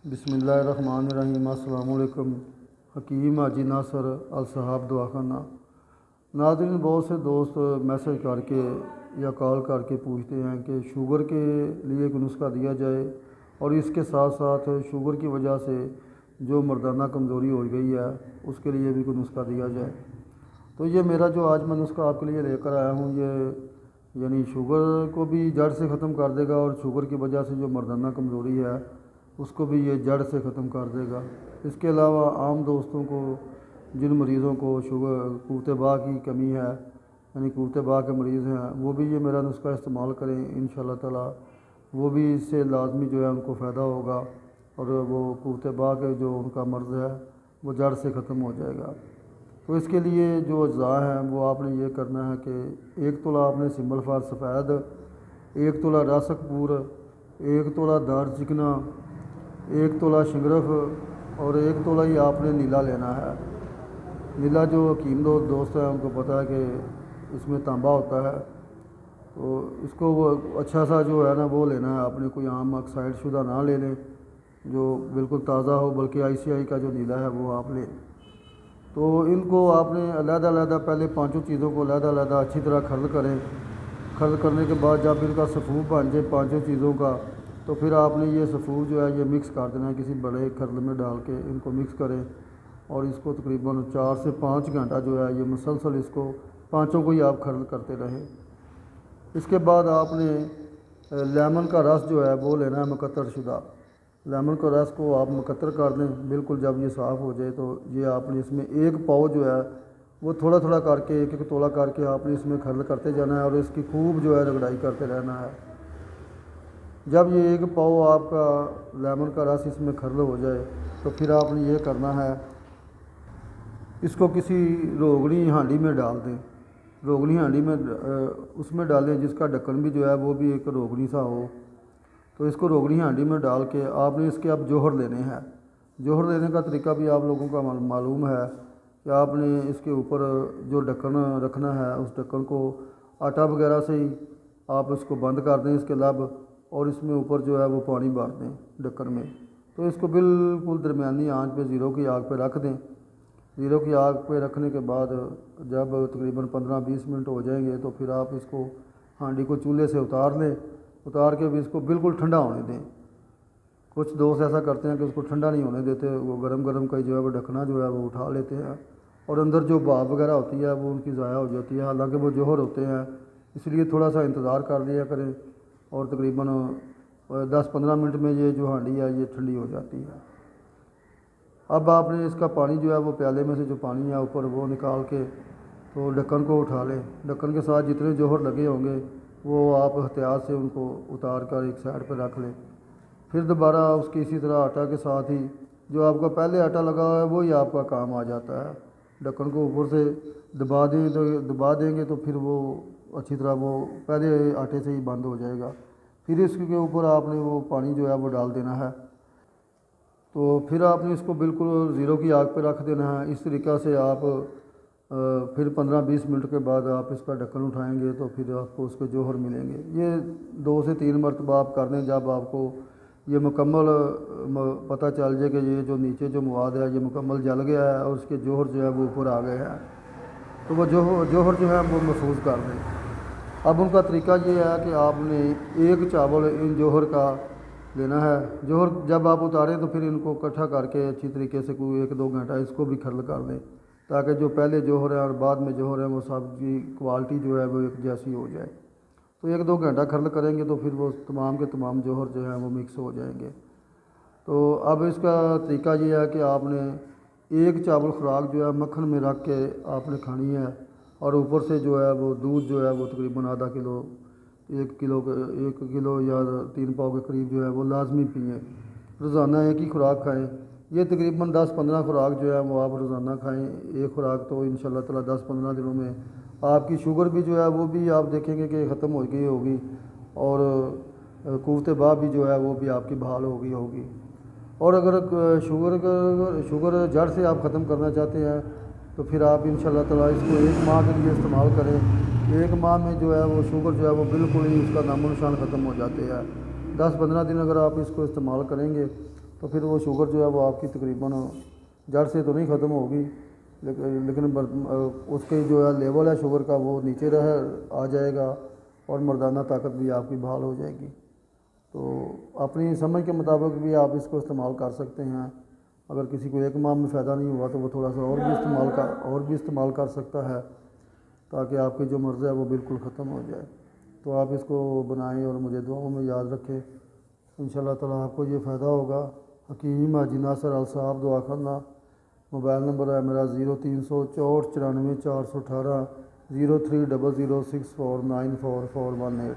बिस्मिल्लाहिर्रहमानिर्रहीम। अस्सलाम वालेकुम। हकीम हाजी नासर अल साहब दवाखाना। नाज़रीन, बहुत से दोस्त मैसेज करके या कॉल करके पूछते हैं कि शुगर के लिए कोई नुस्खा दिया जाए और इसके साथ साथ शुगर की वजह से जो मर्दाना कमज़ोरी हो गई है उसके लिए भी कोई नुस्खा दिया जाए। तो ये मेरा जो आज मैं नुस्खा आपके लिए लेकर आया हूँ, ये यानी शुगर को भी जड़ से ख़त्म कर देगा और शुगर की वजह से जो मर्दाना कमज़ोरी है उसको भी ये जड़ से ख़त्म कर देगा। इसके अलावा आम दोस्तों को, जिन मरीज़ों को शुगर क़ुव्वत बा की कमी है यानी क़ुव्वत बा के मरीज़ हैं, वो भी ये मेरा नुस्खा इस्तेमाल करें। इंशाअल्लाह ताला वो भी इससे लाजमी जो है उनको फ़ायदा होगा और वो क़ुव्वत बा के जो उनका मर्ज़ है वो जड़ से ख़त्म हो जाएगा। तो इसके लिए जो अज़्ज़ा हैं वो आपने ये करना है कि 1 तोला आपने सिंबल फार सफ़ेद, 1 तोला रासकपूर, 1 तोला दार चिकना, 1 तोला शिंगरफ और 1 तोला ही आपने नीला लेना है। नीला जो हकीम दोस्त है उनको पता है कि इसमें तांबा होता है, तो इसको वो अच्छा सा जो है ना वो लेना है आपने। कोई आम ऑक्साइड शुदा ना ले लें जो बिल्कुल ताज़ा हो, बल्कि ICI का जो नीला है वो आप लें। तो इनको आपने अलग-अलग पहले पाँचों चीज़ों को अलग-अलग अच्छी तरह खर्द करें। खर्द करने के बाद जब इनका सफ़ूफ बन जाए पाँचों चीज़ों का, तो फिर आपने ये सफ़ूफ जो है ये मिक्स कर देना है। किसी बड़े खर्द में डाल के इनको मिक्स करें और इसको तकरीबन 4 से 5 घंटा जो है ये मुसलसल इसको पाँचों को ही आप खर्द करते रहें। इसके बाद आपने लेमन का रस जो है वो लेना है मुकत्तर शुदा। लेमन का रस को आप मुकत्तर कर दें। बिल्कुल जब ये साफ़ हो जाए तो ये आपने इसमें 1 पाव जो है वो थोड़ा थोड़ा करके 1-1 तोला करके आपने इसमें खर्द करते जाना है और इसकी खूब जो है रगड़ाई करते रहना है। जब ये 1 पाव आपका लेमन का रस इसमें खर्द हो जाए तो फिर आपने ये करना है, इसको किसी रोगनी हांडी में डाल दें। रोगनी हांडी में उसमें डालें जिसका ढक्कन भी जो है वो भी एक रोगनी सा हो। तो इसको रोगनी हांडी में डाल के आपने इसके अब जोहर लेने हैं। जोहर लेने का तरीका भी आप लोगों का मालूम है कि आपने इसके ऊपर जो ढक्कन रखना है उस ढक्कन को आटा वगैरह से ही आप इसको बंद कर दें इसके लब, और इसमें ऊपर जो है वो पानी भर दें ढक्कन में। तो इसको बिल्कुल दरमियानी आंच पे 0 की आग पे रख दें। 0 की आग पे रखने के बाद जब तकरीबन 15-20 मिनट हो जाएंगे तो फिर आप इसको हांडी को चूल्हे से उतार लें। उतार के भी इसको बिल्कुल ठंडा होने दें। कुछ दोस्त ऐसा करते हैं कि उसको ठंडा नहीं होने देते, वो गरम गरम का जो है वो ढकना जो है वो उठा लेते हैं और अंदर जो भाप वगैरह होती है वो उनकी ज़ाया हो जाती है। हालांकि वो जोहर होते हैं, इसलिए थोड़ा सा इंतज़ार कर लिया करें और तकरीबन 10-15 मिनट में ये जो हांडी है ये ठंडी हो जाती है। अब आपने इसका पानी जो है वो प्याले में से जो पानी है ऊपर वो निकाल के तो ढक्कन को उठा लें। ढक्कन के साथ जितने जोहर लगे होंगे वो आप एहतियात से उनको उतार कर एक साइड पर रख लें। फिर दोबारा उसकी इसी तरह आटा के साथ ही जो आपका पहले आटा लगा हुआ है वही आपका काम आ जाता है। ढक्कन को ऊपर से दबा देंगे तो फिर वो अच्छी तरह वो पहले आटे से ही बंद हो जाएगा। फिर इसके ऊपर आपने वो पानी जो है वो डाल देना है। तो फिर आपने इसको बिल्कुल 0 की आग पर रख देना है। इस तरीक़ा से आप फिर 15-20 मिनट के बाद आप इसका ढक्कन उठाएंगे तो फिर आपको उसके जोहर मिलेंगे। ये 2 से 3 मरतबा आप कर दें। जब आपको ये मुकम्मल पता चल जाए कि ये जो नीचे जो मवाद है ये मुकम्मल जल गया है और उसके जोहर जो है वो ऊपर आ गए हैं, तो वो जोहर जो है वो महफूज कर दें। अब उनका तरीका ये है कि आपने 1 चावल इन जोहर का लेना है। जोहर जब आप उतारें तो फिर इनको इकट्ठा करके अच्छी तरीके से कोई 1-2 घंटा इसको भी खर्द कर दें, ताकि जो पहले जोहर है और बाद में जोहर है वो सब की क्वालिटी जो है वो एक जैसी हो जाए। तो 1-2 घंटा खर्द करेंगे तो फिर वो तमाम के तमाम जोहर जो है वो मिक्स हो जाएंगे। तो अब इसका तरीका ये है कि आपने 1 चावल खुराक जो है मक्खन में रख के आपने खानी है और ऊपर से जो है वो दूध जो है वो तकरीबन आधा किलो 1 किलो या 3 पाव के करीब जो है वो लाजमी पिए। रोज़ाना एक ही खुराक खाएँ। ये तकरीबन 10-15 खुराक जो है वो आप रोज़ाना खाएँ। एक खुराक तो इंशाअल्लाह ताला 10-15 दिनों में आपकी शुगर भी जो है वो भी आप देखेंगे कि ख़त्म हो गई होगी और क़ुव्वत बा भी जो है वो भी आपकी बहाल हो गई होगी। और अगर शुगर जड़ से आप ख़त्म करना चाहते हैं तो फिर आप इंशाअल्लाह ताला इसको 1 माह के लिए इस्तेमाल करें। 1 माह में जो है वो शुगर जो है वो बिल्कुल ही उसका नामो निशान ख़त्म हो जाते हैं। 10-15 दिन अगर आप इसको इस्तेमाल करेंगे تو پھر وہ شوگر جو ہے وہ آپ کی تقریباً جڑ سے تو نہیں ختم ہوگی، لیکن اس کے جو ہے لیول ہے شوگر کا وہ نیچے آ جائے گا، اور مردانہ طاقت بھی آپ کی بحال ہو جائے گی۔ تو اپنی سمجھ کے مطابق بھی آپ اس کو استعمال کر سکتے ہیں۔ اگر کسی کو 1 ماہ میں فائدہ نہیں ہوا تو وہ تھوڑا سا اور بھی استعمال کر سکتا ہے، تاکہ آپ کی جو مرض ہے وہ بالکل ختم ہو جائے۔ تو آپ اس کو بنائیں اور مجھے دعاؤں میں یاد رکھیں، انشاءاللہ تعالیٰ آپ کو یہ فائدہ ہوگا۔ حکیم حاجی ناصر الصحاب دعا خانہ، موبائل نمبر ہے میرا 0364 94 418 030064944418۔